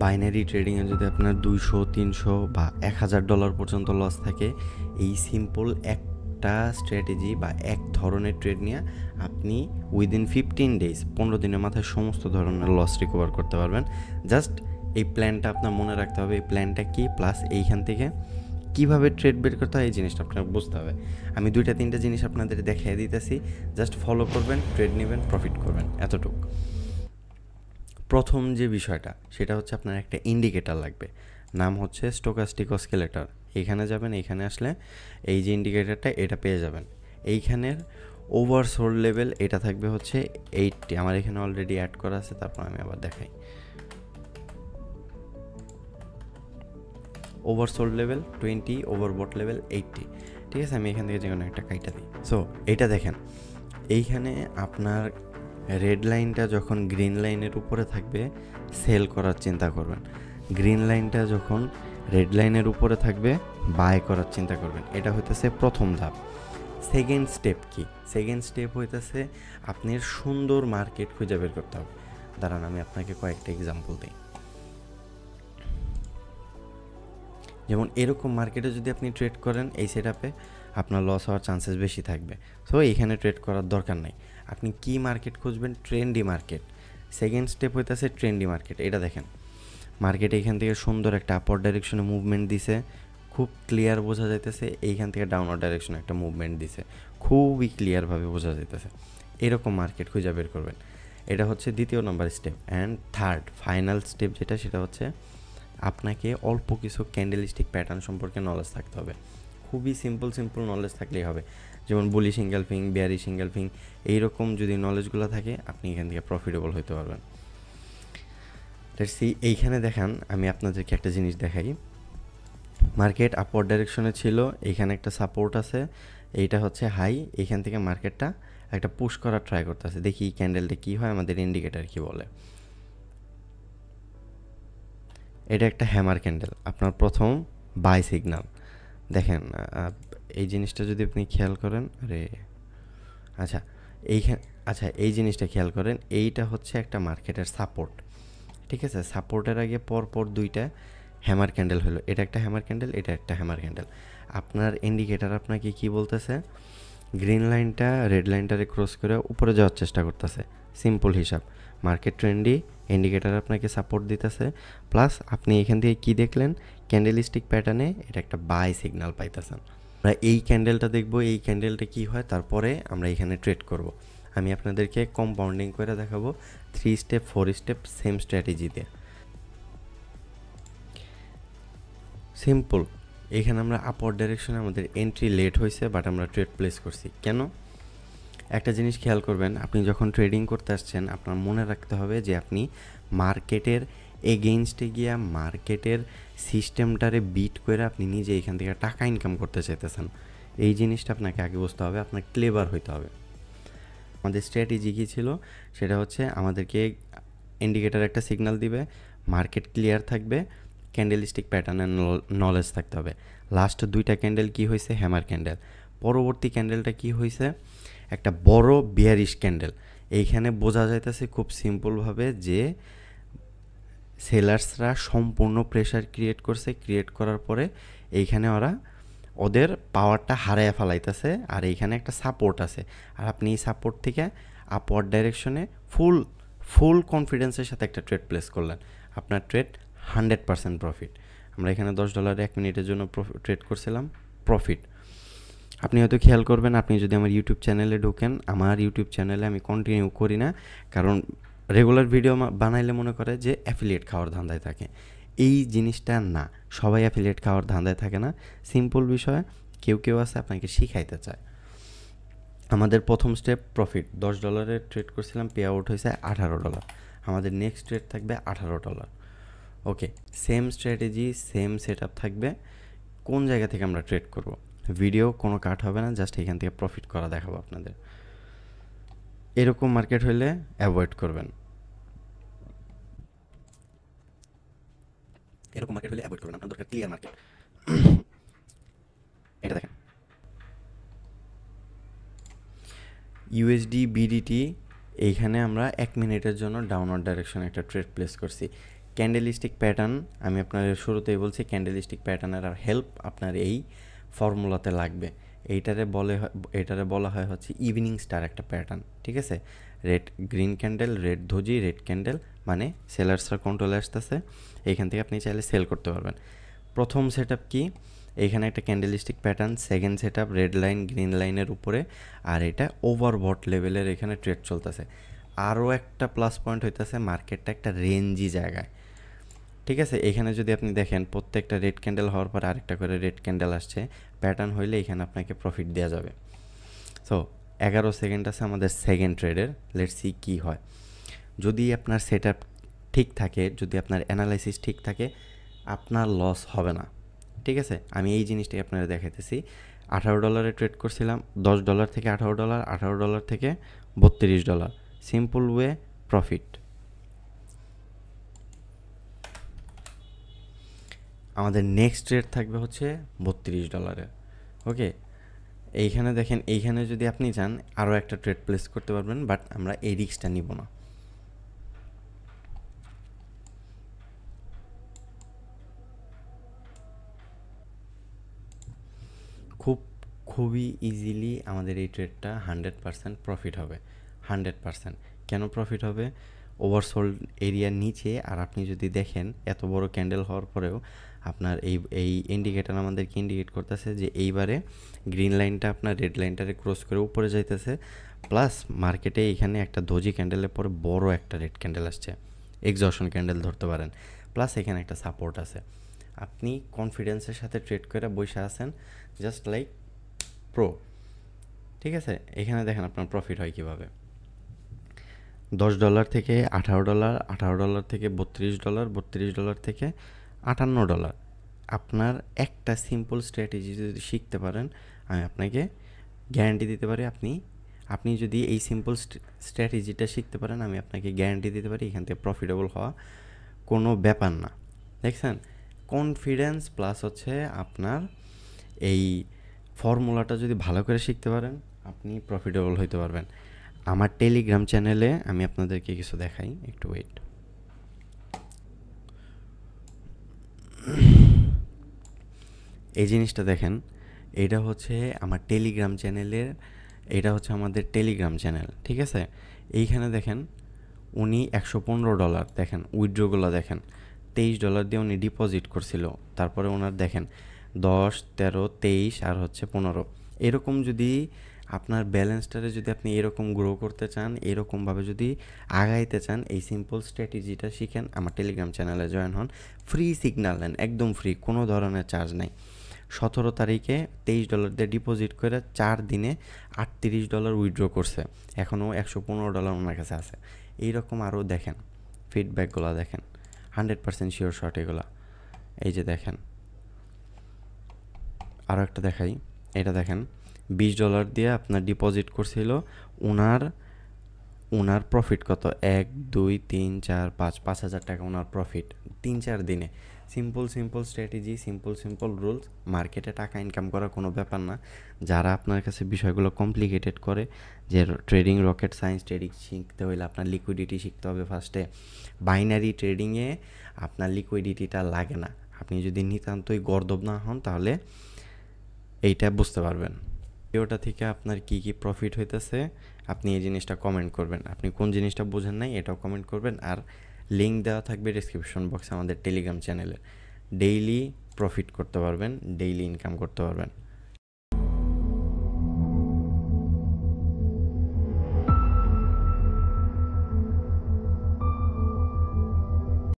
Binary ট্রেডিংয়ে যদি আপনার 200, 300 বা $1000 পর্যন্ত লস থাকে, এই সিম্পল একটা স্ট্র্যাটেজি বা এক ধরনের ট্রেড নিয়ে আপনি উইদিন 15 ডেজ 15 দিনের মাথায় সমস্ত ধরনের লস রিকভার করতে পারবেন। জাস্ট এই প্ল্যানটা আপনার মনে রাখতে হবে, এই প্ল্যানটা কী, প্লাস এইখান থেকে কীভাবে ট্রেড বের করতে হয় এই জিনিসটা আপনার বুঝতে হবে। আমি 2-3টা জিনিস আপনাদের দেখিয়ে দিতেছি, জাস্ট ফলো করবেন, ট্রেড নেবেন, প্রফিট করবেন, এতটুকু। প্রথম যে বিষয়টা সেটা হচ্ছে আপনার একটা ইন্ডিকেটার লাগবে, নাম হচ্ছে স্টোকাস্টিক অসিলেটর। এইখানে যাবেন, এইখানে আসলে এই যে ইন্ডিকেটারটা এটা পেয়ে যাবেন। এইখানের ওভারসোল্ড লেভেল এটা থাকবে হচ্ছে 80। আমার এখানে অলরেডি অ্যাড করা আছে, তারপর আমি আবার দেখাই। Oversold level 20, overbought level 80। ঠিক আছে, আমি এখান থেকে যে কোনো একটা কাইটা দিই। সো এটা দেখেন, এইখানে আপনার রেড লাইনটা যখন গ্রিন লাইনের উপরে থাকবে সেল করার চিন্তা করবেন, গ্রিন লাইনটা যখন রেড লাইনের উপরে থাকবে বাই করার চিন্তা করবেন। এটা হইতেছে প্রথম ধাপ। সেকেন্ড স্টেপ কি? সেকেন্ড স্টেপ হইতেছে আপনার সুন্দর মার্কেট খুঁজে বের করতে হবে। দাঁড়ান আমি আপনাকে কয়েকটা এক্সাম্পল দিই। যেমন এরকম মার্কেটে যদি আপনি ট্রেড করেন এই সেটআপে আপনার লস হওয়ার চান্সেস বেশি থাকবে। সো এইখানে ট্রেড করার দরকার নাই। আপনি কি মার্কেট খুঁজবেন? Trendy market. সেকেন্ড স্টেপ হইতেছে ট্রেন্ডি মার্কেট। এটা দেখেন, মার্কেট এইখান থেকে সুন্দর একটা আপওয়ার্ড ডাইরেকশনে মুভমেন্ট দিছে, খুব ক্লিয়ার বোঝা যাইতেছে। এইখান থেকে ডাউনওয়ার্ড ডাইরেকশনে একটা মুভমেন্ট দিছে, খুবই ক্লিয়ারভাবে বোঝা যাইতেছে। এরকম মার্কেট খুঁজে বের করবেন। এটা হচ্ছে দ্বিতীয় নম্বর step. And third final step যেটা, সেটা হচ্ছে আপনাকে অল্প কিছু ক্যান্ডেলস্টিক প্যাটার্ন সম্পর্কে নলেজ থাকতে হবে। খুবই সিম্পল নলেজ থাকলেই হবে। যেমন বুলি সিঙ্গেলফিং, বিয়ারি সিঙ্গেলফিং, এইরকম যদি নলেজগুলো থাকে আপনি এখান থেকে প্রফিটেবল হতে পারবেন। এইখানে দেখান, আমি আপনাদেরকে একটা জিনিস দেখাই। মার্কেট আপওয়ার্ড ডাইরেকশনে ছিল, এইখানে একটা সাপোর্ট আছে, এইটা হচ্ছে হাই। এইখান থেকে মার্কেটটা একটা পুশ করার ট্রাই করতেছে। দেখি ক্যান্ডেলটা কী হয়, আমাদের ইন্ডিকেটার কি বলে। এটা একটা হ্যামার ক্যান্ডেল, আপনার প্রথম বাই সিগন্যাল। দেখেন এই জিনিসটা যদি আপনি খেয়াল করেন, আচ্ছা এই জিনিসটা খেয়াল করেন, এইটা হচ্ছে একটা মার্কেটের সাপোর্ট। ঠিক আছে, সাপোর্টের আগে পরপর দুইটা হ্যামার ক্যান্ডেল হলো। এটা একটা হ্যামার ক্যান্ডেল, এটা একটা হ্যামার ক্যান্ডেল। আপনার ইন্ডিকেটার আপনাকে কি বলতেছে? গ্রিন লাইনটা রেড লাইনটারে ক্রস করে উপরে যাওয়ার চেষ্টা করতেছে। সিম্পল হিসাব, মার্কেট ট্রেন্ডি, ইন্ডিকেটার আপনাকে সাপোর্ট দিতেছে, প্লাস আপনি এখান থেকে কি দেখলেন? ক্যান্ডেলস্টিক প্যাটার্নে এটা একটা বাই সিগন্যাল পাইতেছেন। আমরা এই ক্যান্ডেলটা দেখব, এই ক্যান্ডেলটা কি হয়, তারপরে আমরা এখানে ট্রেড করব। আমি আপনাদেরকে কম্পাউন্ডিং করে দেখাবো 3 স্টেপ 4 স্টেপ সেম স্ট্র্যাটেজি দিয়ে। সিম্পল, এখানে আমরা আপওয়ার্ড ডাইরেকশনে আমাদের এন্ট্রি লেট হয়েছে, বাট আমরা ট্রেড প্লেস করছি কেন? একটা জিনিস খেয়াল করবেন, আপনি যখন ট্রেডিং করতে আসছেন আপনার মনে রাখতে হবে যে আপনি মার্কেটের এগেইনস্টে গিয়া মার্কেটের সিস্টেমটারে বিট করে আপনি নিজে এখান থেকে টাকা ইনকাম করতে চাইতেছেন। এই জিনিসটা আপনাকে আগে বুঝতে হবে, আপনার ক্লেভার হইতে হবে। আমাদের স্ট্র্যাটেজি কী ছিল? সেটা হচ্ছে আমাদেরকে ইন্ডিকেটার একটা সিগন্যাল দিবে, মার্কেট ক্লিয়ার থাকবে, ক্যান্ডেলস্টিক প্যাটার্নের নলেজ থাকতে হবে। লাস্ট দুইটা ক্যান্ডেল কি হয়েছে? Hammer candle. পরবর্তী ক্যান্ডেলটা কি হয়েছে? একটা বড় বিয়ারিশ ক্যান্ডেল। এইখানে বোঝা যাইতেছে খুব সিম্পলভাবে যে সেলার্সরা সম্পূর্ণ প্রেশার ক্রিয়েট করছে, ক্রিয়েট করার পরে এইখানে ওরা ওদের পাওয়ারটা হারাইয়া ফেলাইতেছে, আর এইখানে একটা সাপোর্ট আছে, আর আপনি এই সাপোর্ট থেকে আপওয়ার্ড ডাইরেকশনে ফুল কনফিডেন্সের সাথে একটা ট্রেড প্লেস করলেন, আপনার ট্রেড 100% প্রফিট। আমরা এখানে $10 1 মিনিটের জন্য ট্রেড করছিলাম, প্রফিট। আপনি হয়তো খেয়াল করবেন, আপনি যদি আমার ইউটিউব চ্যানেলে ঢোকেন, আমার ইউটিউব চ্যানেলে আমি কন্টিনিউ করি না, কারণ রেগুলার ভিডিও বানাইলে মনে করে যে অ্যাফিলিয়েট খাওয়ার ধান্দায় থাকে। এই জিনিসটা না, সবাই অ্যাফিলিয়েট খাওয়ার ধান্দায় থাকে না। সিম্পল বিষয়, কেউ আছে আপনাকে শিখাইতে চায়। আমাদের প্রথম স্টেপ প্রফিট, $10 ট্রেড করছিলাম, পে আউট হয়েছে $18। আমাদের নেক্সট ট্রেড থাকবে $18। Okay, same strategy same set up থাকবে। কোন জায়গা থেকে আমরা ট্রেড করব? ভিডিও কোনো কাট হবে না, জাস্ট এখান থেকে প্রফিট করা দেখাবো আপনাদের। এরকম মার্কেট হলে অ্যাভয়েড করবেন, আপনার দরকার ক্লিয়ার মার্কেট। এটা দেখেন, ইউএসডি বিডিটি, এইখানে আমরা 1 মিনিটের জন্য ডাউনওয়ার্ড ডাইরেকশনে একটা ট্রেড প্লেস করছি। ক্যান্ডেলিস্টিক প্যাটার্ন আমি আপনাদের শুরুতেই বলছি, ক্যান্ডেলিস্টিক প্যাটার্নের আর হেল্প আপনার এই ফর্মুলাতে লাগবে। এটারে বলা হয় হচ্ছে ইভিনিং স্টার একটা প্যাটার্ন, ঠিক আছে। Red green candle, red doji, red candle, মানে সেলার্সরা কন্ট্রোলে আসতেছে, এইখান থেকে আপনি চাইলে সেল করতে পারবেন। প্রথম সেট আপ কি, এইখানে একটা candlestick pattern, second set up red line green লাইনের উপরে, আর এটা ওভারবট লেভেলের এখানে ট্রেড চলতেছে। আরও একটা প্লাস পয়েন্ট হইতেছে মার্কেটটা একটা রেঞ্জি জায়গায়, ঠিক আছে। এখানে যদি আপনি দেখেন প্রত্যেকটা রেড ক্যান্ডেল হওয়ার পর আরেকটা করে রেড ক্যান্ডেল আসছে, প্যাটার্ন হইলে এখানে আপনাকে প্রফিট দেওয়া যাবে। সো 11 সেকেন্ড আছে আমাদের সেকেন্ড ট্রেডের, লেটস সি কী হয়। যদি আপনার সেট আপ ঠিক থাকে, যদি আপনার অ্যানালাইসিস ঠিক থাকে, আপনার লস হবে না, ঠিক আছে। আমি এই জিনিসটাই আপনারা দেখাইতেছি। $18 ট্রেড করছিলাম, $10 থেকে $18, $18 থেকে $32, সিম্পল ওয়ে প্রফিট। আমাদের নেক্সট ট্রেড থাকবে হচ্ছে $32। ওকে, এইখানে দেখেন, এইখানে যদি আপনি চান আরও একটা ট্রেড প্লেস করতে পারবেন, বাট আমরা এই রিস্কটা নিব না। খুবই ইজিলি আমাদের এই ট্রেডটা 100% প্রফিট হবে। 100% কেন প্রফিট হবে? ওভারসোল্ড এরিয়ার নিচে, আর আপনি যদি দেখেন এত বড় ক্যান্ডেল হওয়ার পরেও আপনার এই ইন্ডিকেটার আমাদেরকে ইন্ডিকেট করতেছে যে এইবারে গ্রিন লাইনটা আপনার রেড লাইনটারে ক্রস করে উপরে যাইতেছে, প্লাস মার্কেটে এখানে একটা ধজি ক্যান্ডেলের পরে বড় একটা রেড ক্যান্ডেল আসছে, এক্সজশন ক্যান্ডেল ধরতে পারেন, প্লাস এখানে একটা সাপোর্ট আছে। আপনি কনফিডেন্সের সাথে ট্রেড করে বসে আছেন, জাস্ট লাইক প্রো, ঠিক আছে। এখানে দেখেন আপনার প্রফিট হয় কীভাবে। $10 থেকে $18, $18 থেকে $32, $32 থেকে $58। আপনার একটা সিম্পল স্ট্র্যাটেজি যদি শিখতে পারেন, আমি আপনাকে গ্যারান্টি দিতে পারি, আপনি যদি এই সিম্পল স্ট্র্যাটেজিটা শিখতে পারেন, আমি আপনাকে গ্যারান্টি দিতে পারি এখান থেকে প্রফিটেবল হওয়া কোনো ব্যাপার না। দেখছেন, কনফিডেন্স প্লাস হচ্ছে আপনার এই ফর্মুলাটা যদি ভালো করে শিখতে পারেন, আপনি প্রফিটেবল হইতে পারবেন। আমার টেলিগ্রাম চ্যানেলে আমি আপনাদেরকে কিছু দেখাই, একটু ওয়েট। এই জিনিসটা দেখেন, এটা হচ্ছে আমার টেলিগ্রাম চ্যানেলের, এটা হচ্ছে আমাদের টেলিগ্রাম চ্যানেল, ঠিক আছে। এইখানে দেখেন উনি $115 দেখেন, উইথড্রগুলো দেখেন, $23 দিয়ে উনি ডিপোজিট করছিল, তারপরে ওনার দেখেন 10, 13, 23 আর হচ্ছে 15। এরকম যদি আপনার ব্যালেন্সটারে যদি আপনি এরকম গ্রো করতে চান, এরকমভাবে যদি আগাইতে চান, এই সিম্পল স্ট্র্যাটেজিটা শিখেন, আমার টেলিগ্রাম চ্যানেলে জয়েন হন, ফ্রি সিগন্যাল নেন, একদম ফ্রি, কোনো ধরনের চার্জ নাই। 17 তারিখে $23 দিয়ে ডিপোজিট করে 4 দিনে $38 উইথড্র করছে, এখনও $115 ওনার কাছে আছে। এইরকম আরও দেখেন, ফিডব্যাকগুলো দেখেন, 100% শিওর শট এগুলো। এই যে দেখেন, আরও একটা দেখাই, এটা দেখেন, $20 দিয়ে আপনার ডিপোজিট করছিল, ওনার প্রফিট কত, 1, 2, 3, 4, 5,000 টাকা ওনার প্রফিট 3-4 দিনে। Simple strategy, simple rules. মার্কেটে টাকা ইনকাম করা কোনো ব্যাপার না। যারা আপনার কাছে বিষয়গুলো কমপ্লিকেটেড করে, যে ট্রেডিং রকেট সায়েন্স, ট্রেডিং শিখতে হলে আপনার লিকুইডিটি শিখতে হবে ফার্স্টে। বাইনারি ট্রেডিংয়ে আপনার লিকুইডিটিটা লাগে না। আপনি যদি নিতান্তই গর্দব না হন, তাহলে এইটা বুঝতে পারবেন। ভিডিওটা থেকে আপনার কি প্রফিট হইতেছে, আপনি এই জিনিসটা কমেন্ট করবেন। আপনি কোন জিনিসটা বোঝেন নাই এটাও কমেন্ট করবেন, আর লিঙ্ক দেওয়া থাকবে ডিসক্রিপশন বক্সে আমাদের টেলিগ্রাম চ্যানেলে। ডেইলি প্রফিট করতে পারবেন, ডেইলি ইনকাম করতে পারবেন।